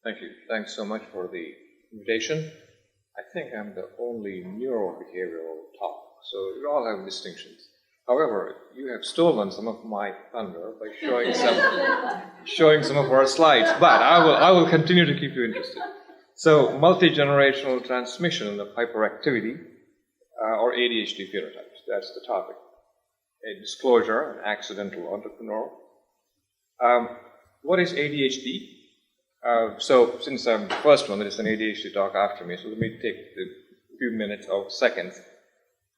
Thank you. Thanks so much for the invitation. I think I'm the only neurobehavioral talk, so you all have distinctions. However, you have stolen some of my thunder by showing some of our slides, but I will continue to keep you interested. So, multigenerational transmission of hyperactivity or ADHD phenotypes. That's the topic. A disclosure, an accidental entrepreneur. What is ADHD? So, since I'm the first one, there is an ADHD talk after me, so let me take a few minutes or seconds.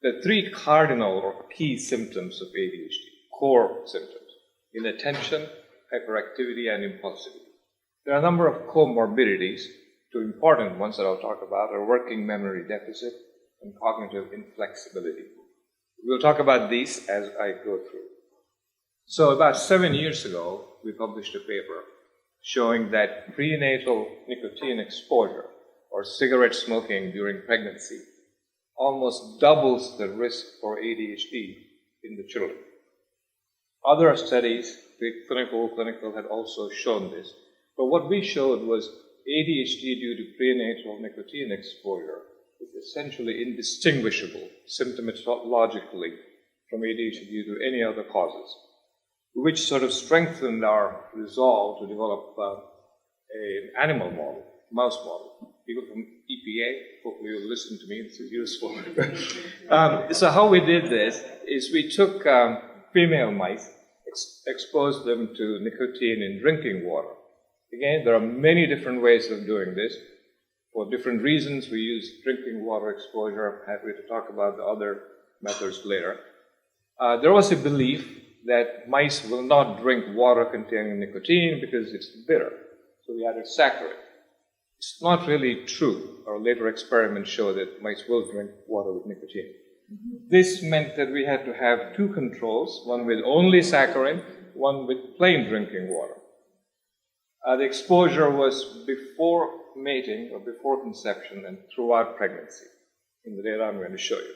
The three cardinal or key symptoms of ADHD, core symptoms, inattention, hyperactivity, and impulsivity. There are a number of comorbidities. Two important ones that I'll talk about are working memory deficit and cognitive inflexibility. We'll talk about these as I go through. So about 7 years ago, we published a paper showing that prenatal nicotine exposure or cigarette smoking during pregnancy almost doubles the risk for ADHD in the children. Other studies, clinical, had also shown this. But what we showed was ADHD due to prenatal nicotine exposure is essentially indistinguishable symptomatologically from ADHD due to any other causes, which sort of strengthened our resolve to develop an animal model, mouse model. People from EPA, hopefully you'll listen to me, this is useful. So how we did this is we took female mice, exposed them to nicotine in drinking water. Again, there are many different ways of doing this. For different reasons, we use drinking water exposure. I'm happy to talk about the other methods later. There was a belief that mice will not drink water containing nicotine because it's bitter. So we added saccharin. It's not really true. Our later experiments show that mice will drink water with nicotine. This meant that we had to have two controls, one with only saccharin, one with plain drinking water. The exposure was before mating or before conception and throughout pregnancy. In the data I'm going to show you.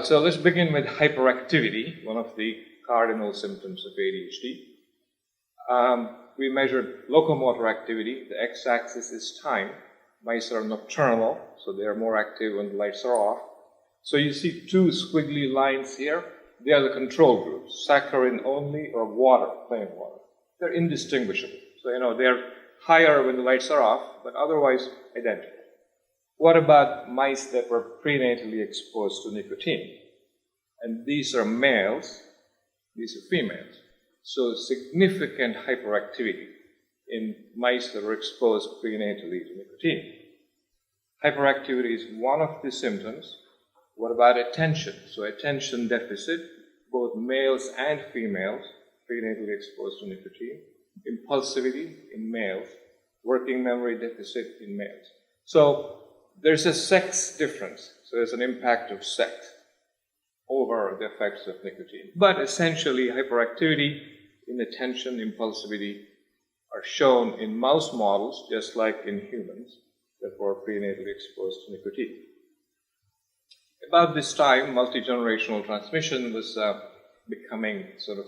So let's begin with hyperactivity, one of the cardinal symptoms of ADHD. We measured locomotor activity. The x-axis is time. Mice are nocturnal, so they are more active when the lights are off. So you see two squiggly lines here. They are the control groups, saccharin only or water, plain water. They're indistinguishable. So, they're higher when the lights are off, but otherwise identical. What about mice that were prenatally exposed to nicotine? And these are males, these are females. So significant hyperactivity in mice that were exposed prenatally to nicotine. Hyperactivity is one of the symptoms. What about attention? So attention deficit, both males and females, prenatally exposed to nicotine. Impulsivity in males, working memory deficit in males. So there's a sex difference. So there's an impact of sex over the effects of nicotine. But essentially, hyperactivity, inattention, impulsivity are shown in mouse models, just like in humans that were prenatally exposed to nicotine. About this time, multigenerational transmission was becoming sort of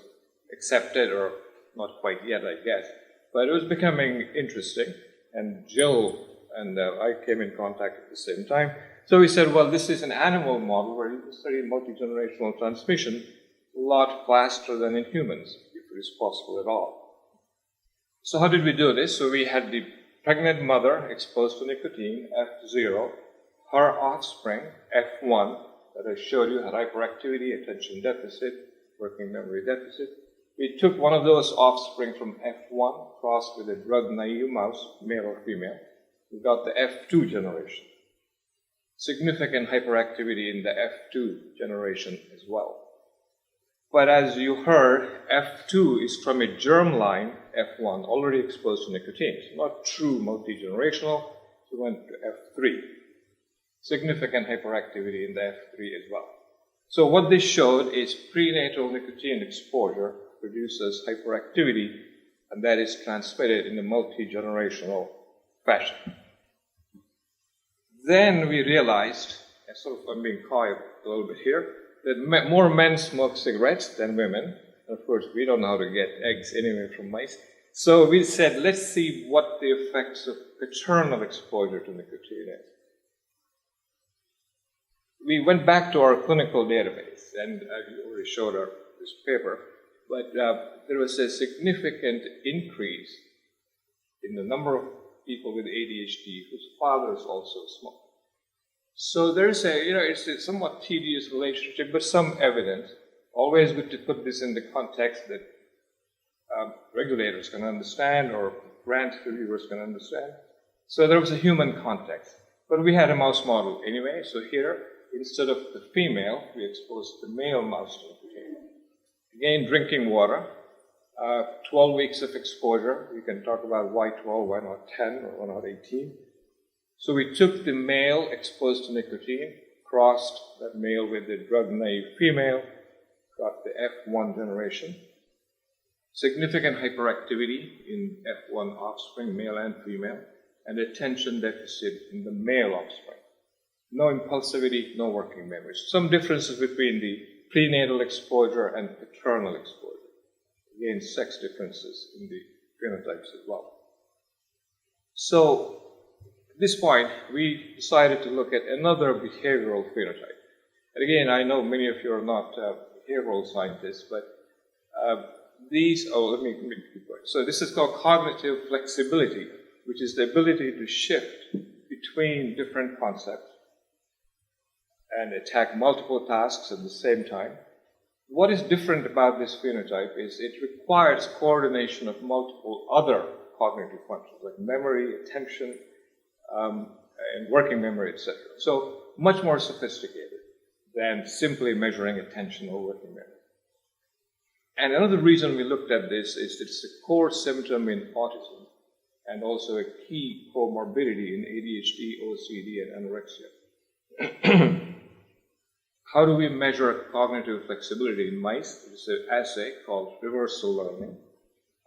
accepted, or not quite yet, I guess, but it was becoming interesting, and Jill and I came in contact at the same time. So we said, well, this is an animal model where you can study multigenerational transmission a lot faster than in humans, if it is possible at all. So how did we do this? So we had the pregnant mother exposed to nicotine, F0, her offspring, F1, that I showed you had hyperactivity, attention deficit, working memory deficit. We took one of those offspring from F1, crossed with a drug-naive mouse, male or female. We got the F2 generation. Significant hyperactivity in the F2 generation as well. But as you heard, F2 is from a germline F1, already exposed to nicotine. It's not true multigenerational, so we went to F3. Significant hyperactivity in the F3 as well. So what this showed is prenatal nicotine exposure produces hyperactivity, and that is transmitted in a multi-generational fashion. Then we realized, I'm being coy a little bit here, that more men smoke cigarettes than women. And of course, we don't know how to get eggs anyway from mice. So we said, let's see what the effects of paternal exposure to nicotine is. We went back to our clinical database, and I already showed this paper, but there was a significant increase in the number of people with ADHD whose fathers also smoke. So there's it's a somewhat tedious relationship, but some evidence. Always good to put this in the context that regulators can understand or grant reviewers can understand. So there was a human context. But we had a mouse model anyway, so here, instead of the female, we exposed the male mouse to nicotine. Again, drinking water, 12 weeks of exposure. We can talk about why 12, why not 10, or why not 18. So we took the male exposed to nicotine, crossed that male with the drug-naive female, got the F1 generation. Significant hyperactivity in F1 offspring, male and female, and attention deficit in the male offspring. No impulsivity, no working memory. Some differences between the prenatal exposure and paternal exposure. Again, sex differences in the phenotypes as well. So, at this point, we decided to look at another behavioral phenotype. And again, I know many of you are not behavioral scientists, but let me keep going. So this is called cognitive flexibility, which is the ability to shift between different concepts and attack multiple tasks at the same time. What is different about this phenotype is it requires coordination of multiple other cognitive functions, like memory, attention, and working memory, etc. So much more sophisticated than simply measuring attention or working memory. And another reason we looked at this is it's a core symptom in autism and also a key comorbidity in ADHD, OCD, and anorexia. How do we measure cognitive flexibility in mice? It's an assay called reversal learning.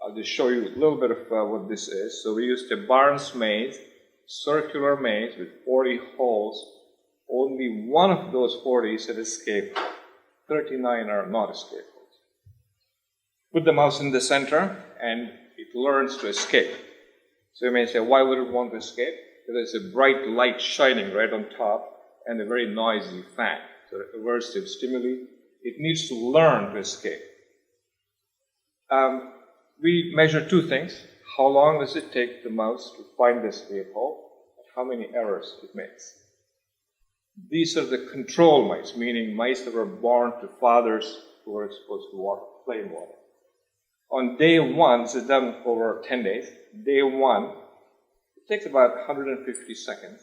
I'll just show you a little bit of what this is. So we used a Barnes maze, circular maze with 40 holes. Only one of those 40 is an escape. 39 are not escape holes. Put the mouse in the center, and it learns to escape. So you may say, why would it want to escape? Because there's a bright light shining right on top and a very noisy fan. So aversive stimuli. It needs to learn to escape. We measure two things. How long does it take the mouse to find the escape hole? And how many errors it makes. These are the control mice, meaning mice that were born to fathers who were exposed to water, plain water. On day one, this is done over 10 days. Day one, it takes about 150 seconds,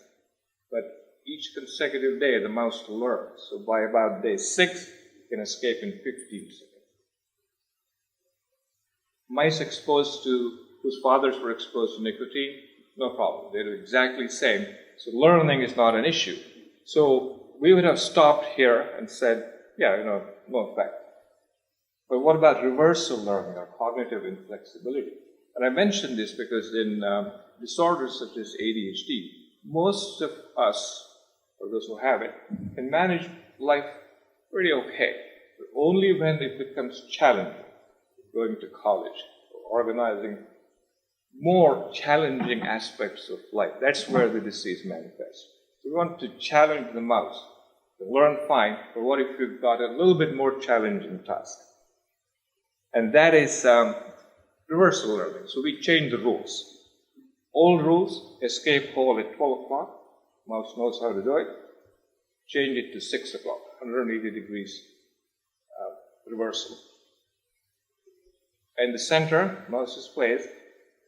but each consecutive day the mouse learns. So by about day 6, it can escape in 15 seconds. Mice whose fathers were exposed to nicotine, no problem. They do exactly the same. So learning is not an issue. So we would have stopped here and said, no effect. But what about reversal learning or cognitive inflexibility? And I mention this because in disorders such as ADHD, most of us, or those who have it, can manage life pretty okay. But only when it becomes challenging, going to college, or organizing more challenging aspects of life. That's where the disease manifests. We want to challenge the mouse to learn fine, but what if you've got a little bit more challenging task? And that is reversal learning. So we change the rules. Old rules, escape hole at 12 o'clock. Mouse knows how to do it. Change it to 6 o'clock, 180 degrees reversal. In the center, mouse is placed.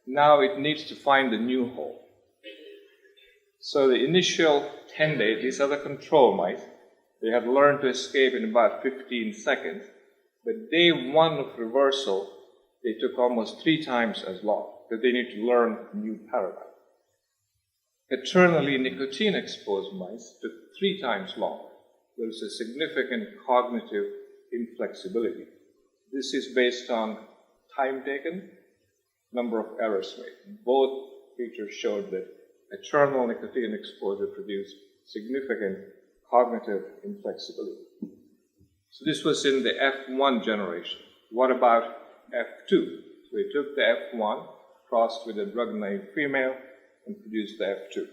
Now it needs to find the new hole. So the initial 10 days, these are the control mice. They have learned to escape in about 15 seconds. But day one of reversal, they took almost 3 times as long because they need to learn a new paradigm. Paternally nicotine-exposed mice took 3 times longer. There is a significant cognitive inflexibility. This is based on time taken, number of errors made. Both features showed that paternal nicotine exposure produced significant cognitive inflexibility. So this was in the F1 generation. What about F2? We took the F1, crossed with a drug-naive female, and produced the F2.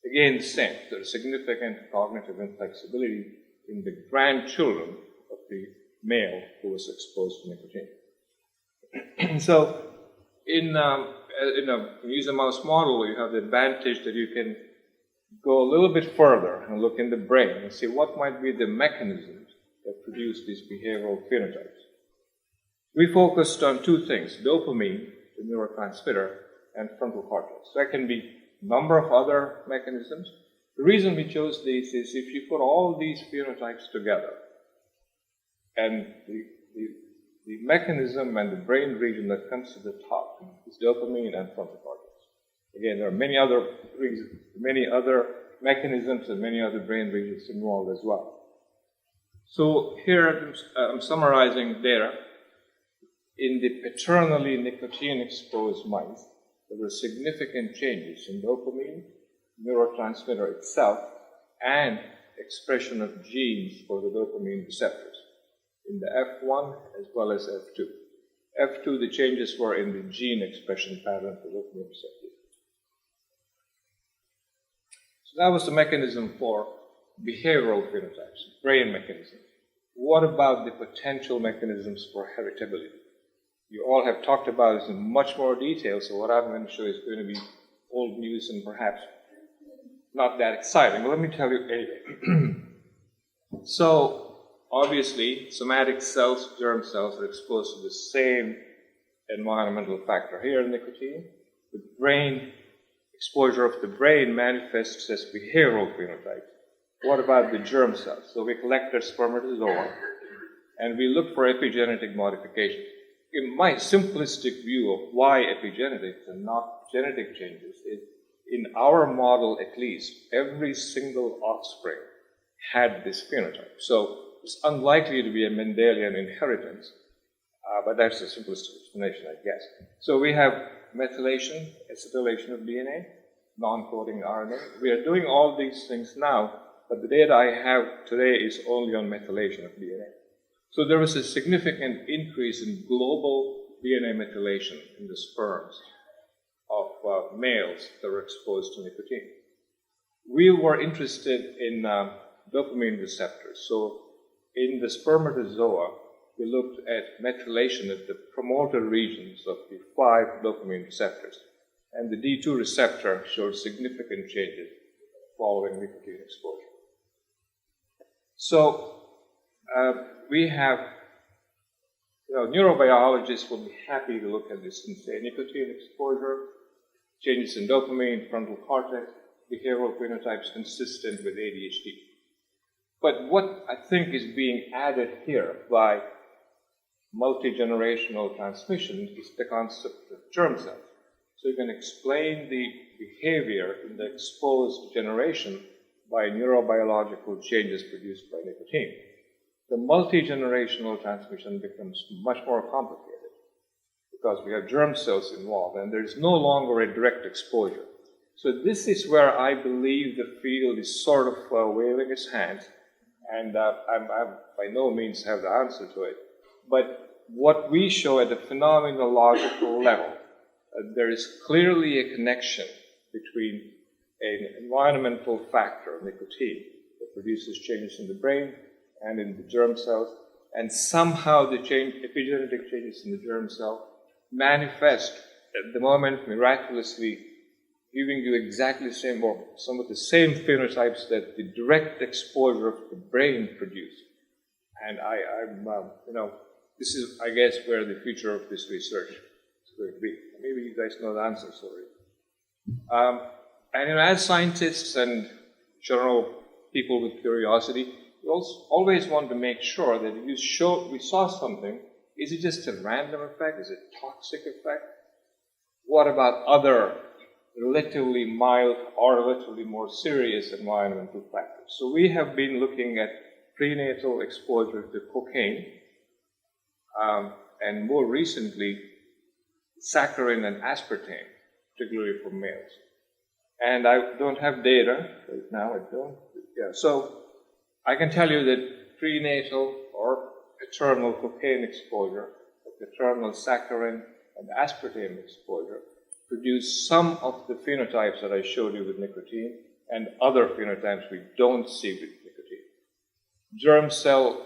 Again, the same. There's significant cognitive inflexibility in the grandchildren of the male who was exposed to nicotine. So, when you use a mouse model, you have the advantage that you can go a little bit further and look in the brain and see what might be the mechanisms that produce these behavioral phenotypes. We focused on two things: dopamine, the neurotransmitter, and frontal cortex. There can be a number of other mechanisms. The reason we chose these is if you put all these phenotypes together, and the mechanism and the brain region that comes to the top is dopamine and frontal cortex. Again, there are many other reasons, many other mechanisms and many other brain regions involved as well. So here I'm summarizing data. In the paternally nicotine-exposed mice, there were significant changes in dopamine, neurotransmitter itself, and expression of genes for the dopamine receptors in the F1 as well as F2. F2, the changes were in the gene expression pattern for dopamine receptors. So that was the mechanism for behavioral phenotypes, brain mechanisms. What about the potential mechanisms for heritability? You all have talked about this in much more detail, so what I'm going to show is going to be old news and perhaps not that exciting, but let me tell you anyway. So, obviously, somatic cells, germ cells, are exposed to the same environmental factor. Here, nicotine, the brain exposure of the brain manifests as behavioral phenotypes. What about the germ cells? So we collected spermatozoa and we looked for epigenetic modifications. In my simplistic view of why epigenetics and not genetic changes is, in our model at least, every single offspring had this phenotype. So it's unlikely to be a Mendelian inheritance, but that's a simplistic explanation, I guess. So we have methylation, acetylation of DNA, non-coding RNA. We are doing all these things now, but the data I have today is only on methylation of DNA. So there was a significant increase in global DNA methylation in the sperms of males that were exposed to nicotine. We were interested in dopamine receptors. So in the spermatozoa, we looked at methylation of the promoter regions of the 5 dopamine receptors. And the D2 receptor showed significant changes following nicotine exposure. So we have, neurobiologists will be happy to look at this and say nicotine exposure, changes in dopamine, frontal cortex, behavioral phenotypes consistent with ADHD. But what I think is being added here by multigenerational transmission is the concept of germ cells. So you can explain the behavior in the exposed generation by neurobiological changes produced by nicotine. The multigenerational transmission becomes much more complicated because we have germ cells involved and there is no longer a direct exposure. So this is where I believe the field is sort of waving its hands, and I by no means have the answer to it. But what we show at the phenomenological level, there is clearly a connection between an environmental factor, nicotine, that produces changes in the brain and in the germ cells, and somehow the epigenetic changes in the germ cell manifest at the moment miraculously, giving you exactly the same or some of the same phenotypes that the direct exposure of the brain produced. And this is, I guess, where the future of this research is going to be. Maybe you guys know the answers already. And as scientists and general people with curiosity, we always want to make sure that if we saw something, is it just a random effect? Is it a toxic effect? What about other relatively mild or relatively more serious environmental factors? So we have been looking at prenatal exposure to cocaine, and more recently, saccharin and aspartame, particularly for males. And I don't have data right now. So I can tell you that prenatal or paternal cocaine exposure paternal saccharin and aspartame exposure produce some of the phenotypes that I showed you with nicotine and other phenotypes we don't see with nicotine. Germ cell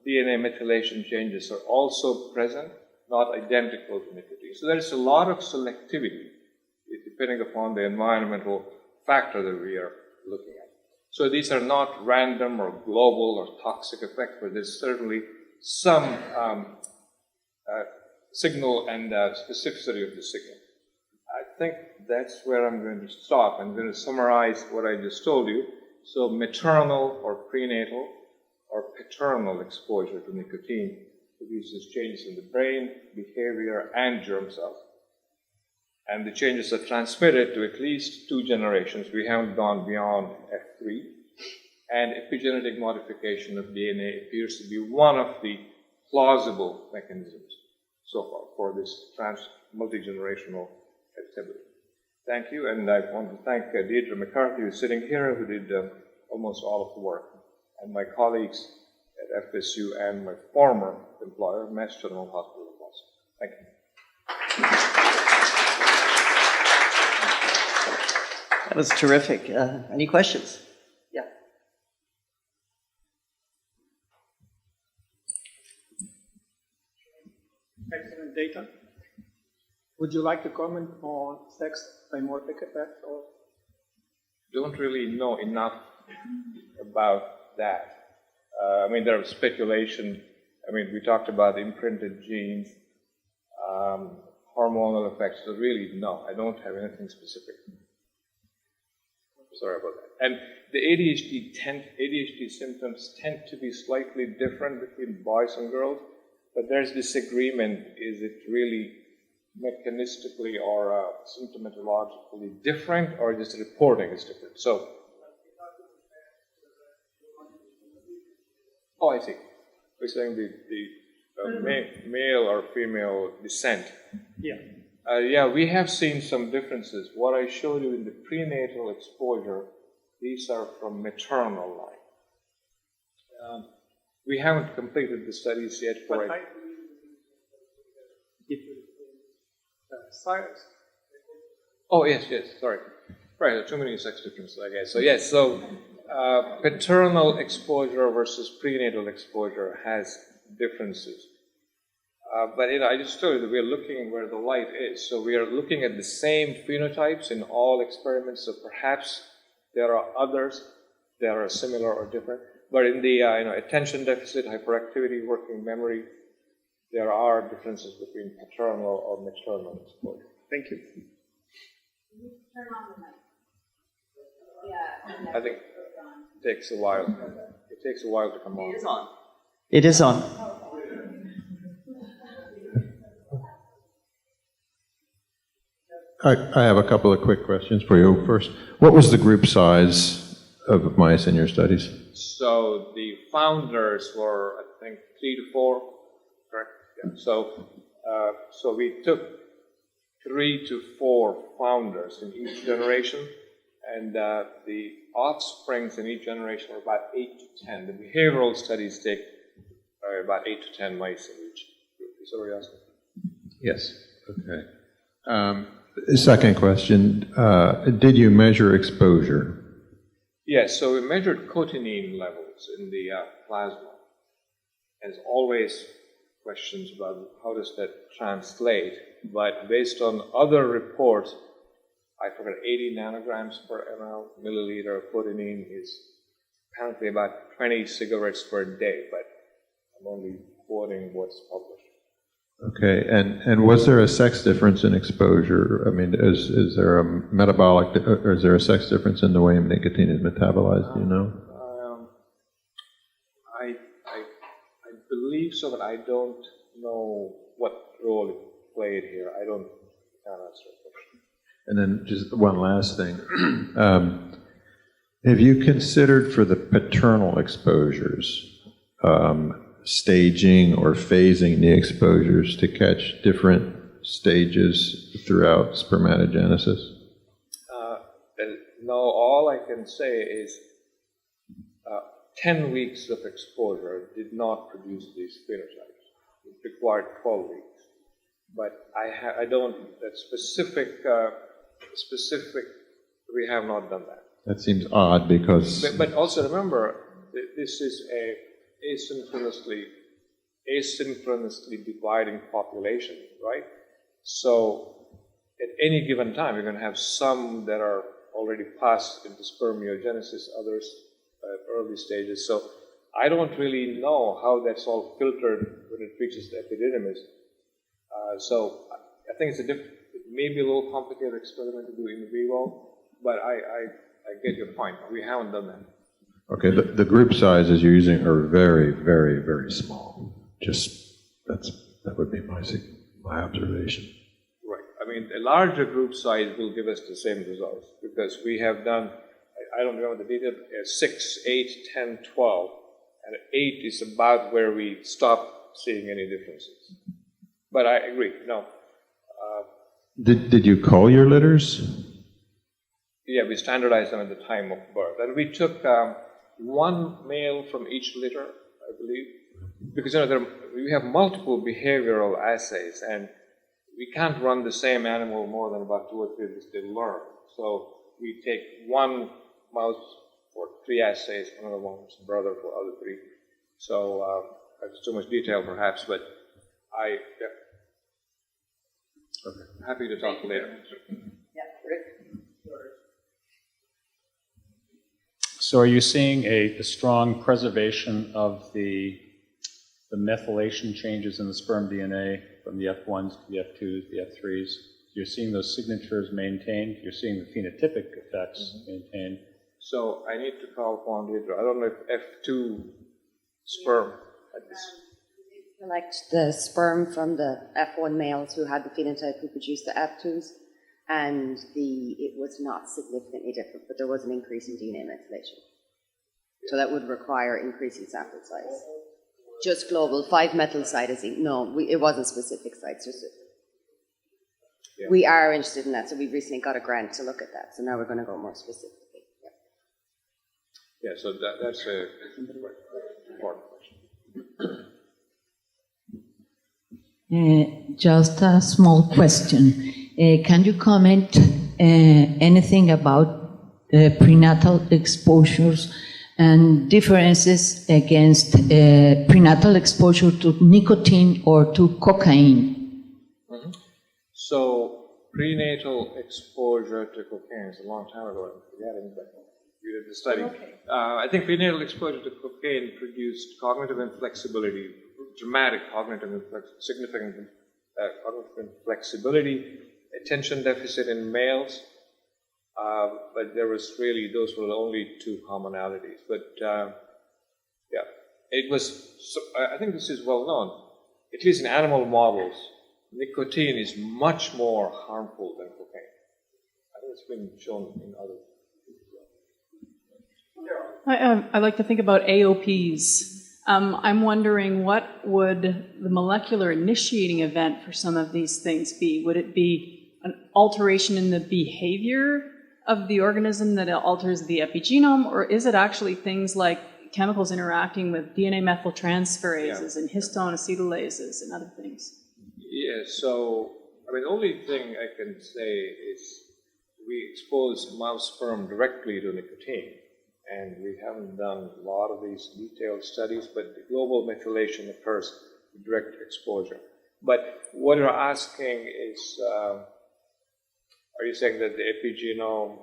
DNA methylation changes are also present, not identical to nicotine. So there is a lot of selectivity depending upon the environmental factor that we are looking at. So these are not random or global or toxic effects, but there's certainly some signal and specificity of the signal. I think that's where I'm going to stop. I'm going to summarize what I just told you. So maternal or prenatal or paternal exposure to nicotine produces changes in the brain, behavior, and germ cells. And the changes are transmitted to at least 2 generations. We haven't gone beyond F3. And epigenetic modification of DNA appears to be one of the plausible mechanisms so far for this multigenerational heritability. Thank you, and I want to thank Deidre McCarthy, who's sitting here, who did almost all of the work, and my colleagues at FSU and my former employer, Mass General Hospital of Boston. Thank you. That was terrific. Any questions? Yeah. Excellent data. Would you like to comment on sex dimorphic effects? Or? Don't really know enough about that. I mean, there is speculation. I mean, we talked about imprinted genes, hormonal effects. So really, no, I don't have anything specific. Sorry about that. And the ADHD symptoms tend to be slightly different between boys and girls, but there's disagreement. Is it really mechanistically or symptomatologically different, or just reporting is different? So, oh, I see. We're saying the male or female descent. Yeah. Yeah, we have seen some differences. What I showed you in the prenatal exposure, these are from maternal line. We haven't completed the studies yet for it. Oh, yes, sorry. Right, there are too many sex differences, I guess. So, yes, paternal exposure versus prenatal exposure has differences. But I just told you that we are looking where the light is. So we are looking at the same phenotypes in all experiments. So perhaps there are others that are similar or different. But in the attention deficit, hyperactivity, working memory, there are differences between paternal or maternal exposure. Thank you. Turn on the mic. Yeah. I think it takes a while. It takes a while to come on. It is on. It is on. I have a couple of quick questions for you. First, what was the group size of mice in your studies? So the founders were, I think, 3 to 4, correct? Yeah. So we took 3 to 4 founders in each generation, and the offsprings in each generation are about 8 to 10. The behavioral studies take about 8 to 10 mice in each group. Is that what you're asking? Yes. Okay. Second question, did you measure exposure? Yes, so we measured cotinine levels in the plasma. And there's always questions about how does that translate, but based on other reports, I forgot 80 nanograms per milliliter of cotinine is apparently about 20 cigarettes per day, but I'm only quoting what's published. Okay, and was there a sex difference in exposure? I mean, is there a metabolic, or is there a sex difference in the way nicotine is metabolized, do you know? I believe so, but I don't know what role it played here. I can't answer that question. And then just one last thing. Have you considered for the paternal exposures, staging or phasing the exposures to catch different stages throughout spermatogenesis? No, all I can say is 10 weeks of exposure did not produce these phenotypes. It required 12 weeks. but I don't, that specific, we have not done that. That seems odd because... But also remember, this is a asynchronously dividing population, right? So at any given time, you're going to have some that are already passed into spermiogenesis, others at early stages. So I don't really know how that's all filtered when it reaches the epididymis. So I think it may be a little complicated experiment to do in vivo, but I get your point. We haven't done that. Okay, the group sizes you're using are very, very, very small. That would be my observation. Right. I mean, a larger group size will give us the same results because we have done, I don't remember the detail, 6, 8, 10, 12, and 8 is about where we stop seeing any differences. But I agree, no. Did you call your litters? Yeah, we standardized them at the time of birth. And we took one male from each litter, I believe, because we have multiple behavioral assays, and we can't run the same animal more than about 2 or 3 weeks to learn. So we take one mouse for 3 assays, another one's brother for other 3. So that's too much detail perhaps, but Okay. Happy to talk later. So are you seeing a strong preservation of the methylation changes in the sperm DNA from the F1s to the F2s, the F3s? You're seeing those signatures maintained. You're seeing the phenotypic effects maintained. So I need to call upon Deidre. I don't know if F2 sperm had this. Collect the sperm from the F1 males who had the phenotype who produced the F2s, and it was not significantly different, but there was an increase in DNA methylation. So that would require increasing sample size. Just global, 5-methyl-cytosine. No, it wasn't specific sites. We are interested in that, so we recently got a grant to look at that. So now we're going to go more specifically. Yeah, so that's a important question. Just a small question. Can you comment anything about prenatal exposures and differences against prenatal exposure to nicotine or to cocaine? Mm-hmm. So prenatal exposure to cocaine is a long time ago. I'm forgetting, but we did the study. Okay. I think prenatal exposure to cocaine produced cognitive inflexibility, dramatic significant cognitive inflexibility, attention deficit in males, but those were the only 2 commonalities. But it was, I think this is well known, at least in animal models, nicotine is much more harmful than cocaine. I think it's been shown in others. I like to think about AOPs. I'm wondering, what would the molecular initiating event for some of these things be? Would it be an alteration in the behavior of the organism that alters the epigenome, or is it actually things like chemicals interacting with DNA methyltransferases and histone acetylases and other things? Yeah, so, the only thing I can say is we expose mouse sperm directly to nicotine. And we haven't done a lot of these detailed studies, but the global methylation occurs with direct exposure. But what you're asking is, are you saying that the epigenome...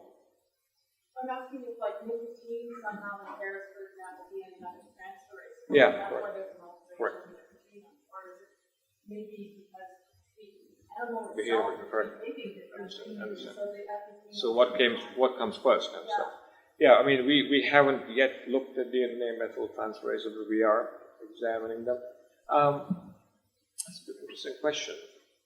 I'm asking if, nicotine somehow impairs, for example, DNA methyltransferase. Yeah, correct. Or is it maybe because the animal behavior, itself correct. is behaving differently, so the epigenome... So what comes first? Yeah, we haven't yet looked at DNA methyltransferase, but we are examining them. That's an interesting question.